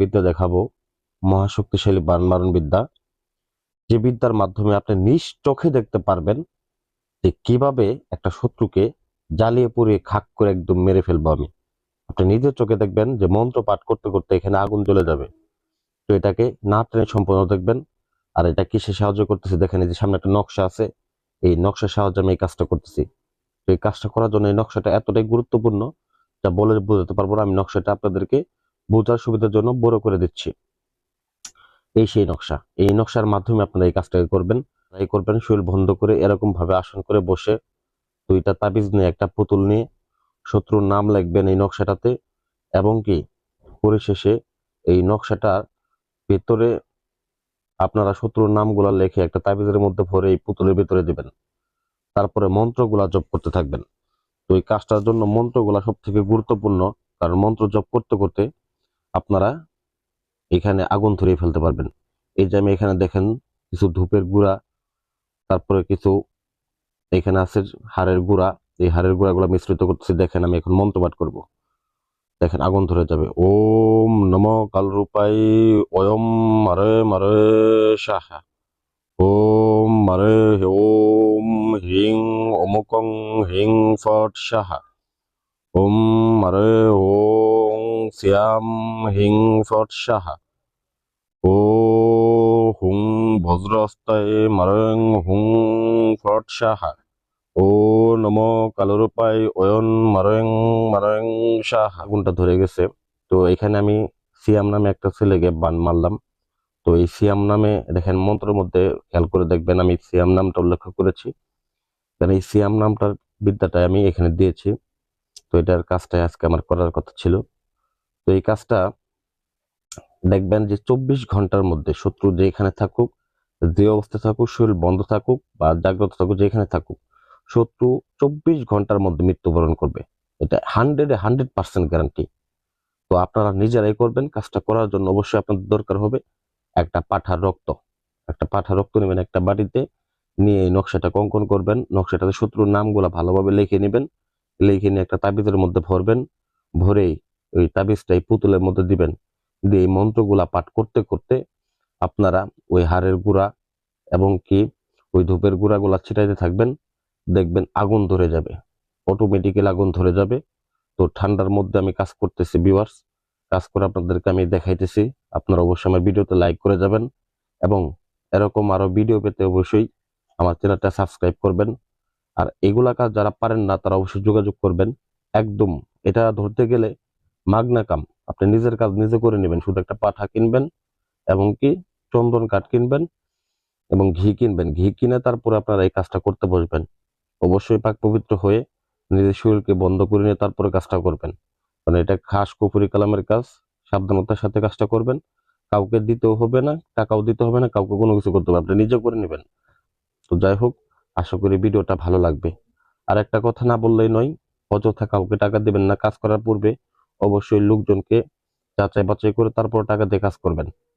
বিদ্যা দেখাবো, মহাশক্তিশালী বান মারণ বিদ্যা। যে বিদ্যার মাধ্যমে আপনি নিজ চোখে দেখতে পারবেন যে কিভাবে একটা শত্রুকে জ্বালিয়ে পুড়িয়ে খাক করে একদম মেরে ফেলবো আমি। আপনি নিজের চোখে দেখবেন যে মন্ত্র পাঠ করতে করতে এখানে আগুন জ্বলে যাবে। তো এটাকে না টেনে সম্পূর্ণ দেখবেন। আর এটা কিসে সাহায্য করতেছে দেখেন, এই যে সামনে একটা নকশা আছে, এই নকশার সাহায্যে আমি এই কাজটা করতেছি। তো এই কাজটা করার জন্য এই নকশাটা এতটাই গুরুত্বপূর্ণ যা বলে বোঝাতে পারবো না। আমি নকশাটা আপনাদেরকে বোঝার সুবিধার জন্য বড় করে দিচ্ছি। এই সেই নকশা, এই নকশার মাধ্যমে আপনারা এই কাজটাকে করবেন। এই করবেন শরীর বন্ধ করে, এরকম ভাবে আসন করে বসে, দুইটা তাবিজ নিয়ে, একটা পুতুল নিয়ে শত্রুর নাম লিখবেন এই নকশাটাতে। এবং কি পরিশেষে এই নকশাটার ভেতরে আপনারা শত্রুর নামগুলা লিখে একটা তাবিজের মধ্যে ভরে এই পুতুলের ভেতরে দিবেন। তারপরে মন্ত্রগুলা জপ করতে থাকবেন। তো এই কাজটার জন্য মন্ত্রগুলা সব থেকে গুরুত্বপূর্ণ, কারণ মন্ত্র জপ করতে করতে আপনারা এখানে আগুন ধরিয়ে ফেলতে পারবেন। এই যে আমি এখানে দেখেন কিছু ধূপের গুঁড়া, তারপরে কিছু এখানে আছে হাড়ের গুঁড়া, এই হাড়ের গুঁড়াগুলো মিশ্রিত করতেছি। দেখেন আমি এখন মন্ত্র পাঠ করবো, দেখেন আগুন ধরে যাবে। ওম নম কালরূপাই ওয়ম মারে মারে সাহা। ওম মারে ওম হিং অমুকং হিং ফট সাহা। ওম মারে ওং শ্যাম হিং ফট সাহা। ও হুং বজ্রস্তায় মারং হুং ফট সাহা। ও নম কালরূপায় অয়ন মারং মারং সাহা। আগুনটা ধরে গেছে। তো এখানে আমি সিয়াম নামে একটা ছেলেকে বান মারলাম। তো এই সিয়াম নামে দেখেন মন্ত্রের মধ্যে খেয়াল করে দেখবেন আমি সিয়াম নামটা উল্লেখ করেছি, কারণ এই সিয়াম নামটার বিদ্যাটা আমি এখানে দিয়েছি। তো এটার কাজটাই আজকে আমার করার কথা ছিল। তো এই কাজটা দেখবেন যে 24 ঘন্টার মধ্যে শত্রু যেখানে থাকুক, যে অবস্থায় থাকুক, শরীর বন্ধ থাকুক বা জাগ্রত থাকুক, যেখানে থাকুক, শত্রু 24 ঘন্টার মধ্যে মৃত্যুবরণ করবে। এটা 100% গ্যারান্টি। তো আপনারা নিজেরাই করবেন। কাজটা করার জন্য অবশ্যই আপনাদের দরকার হবে একটা পাঁঠার রক্ত। একটা পাঁঠার রক্ত নেবেন একটা বাটিতে, নিয়ে এই নকশাটা কঙ্কন করবেন। নকশাটাতে শত্রুর নামগুলা ভালোভাবে লিখে নেবেন। লিখে নিয়ে একটা তাবিজের মধ্যে ভরবেন। ভরেই ওই তাবিজটা এই পুতুলের মধ্যে দিবেন। দিয়ে এই মন্ত্রগুলা পাঠ করতে করতে আপনারা ওই হাড়ের গুঁড়া এবং কি ওই ধূপের গুঁড়াগুলা ছিটাইতে থাকবেন। দেখবেন আগুন ধরে যাবে, অটোমেটিক্যালি আগুন ধরে যাবে। তো ঠান্ডার মধ্যে আমি কাজ করতেছি ভিউয়ার্স, কাজ করে আপনাদেরকে আমি দেখাইতেছি। আপনারা অবশ্যই আমার ভিডিওতে লাইক করে যাবেন এবং এরকম আরো ভিডিও পেতে অবশ্যই আমার চ্যানেলটা সাবস্ক্রাইব করবেন। আর এগুলা কাজ যারা পারেন না তারা অবশ্যই যোগাযোগ করবেন। একদম এটা ধরতে গেলে মাগনা কাম। আপনি নিজের কাজ নিজে করে নেবেন। শুধু একটা পাঠা কিনবেন এবং কি চন্দন কাঠ কিনবেন এবং ঘি কিনবেন। ঘি কিনে তারপরে আপনারা এই কাজটা করতে বসবেন। অবশ্যই পাক পবিত্র হয়ে নিজের শরীরকে বন্ধ করে নিয়ে তারপরে কাজটা করবেন, কারণ এটা খাস কুফরি কালামের কাজ। সাবধানতার সাথে কাজটা করবেন। কাউকে দিতেও হবে না, টাকাও দিতে হবে না, কাউকে কোনো কিছু করতে হবে না, আপনি নিজে করে নেবেন। তো যাই হোক, আশা করি ভিডিওটা ভালো লাগবে। আর একটা কথা না বললেই নয়, অযথা কাউকে টাকা দিবেন না। কাজ করার পূর্বে অবশ্যই লোকজনকে যাচাই বাছাই করে তারপর টাকা দিয়ে কাজ করবেন।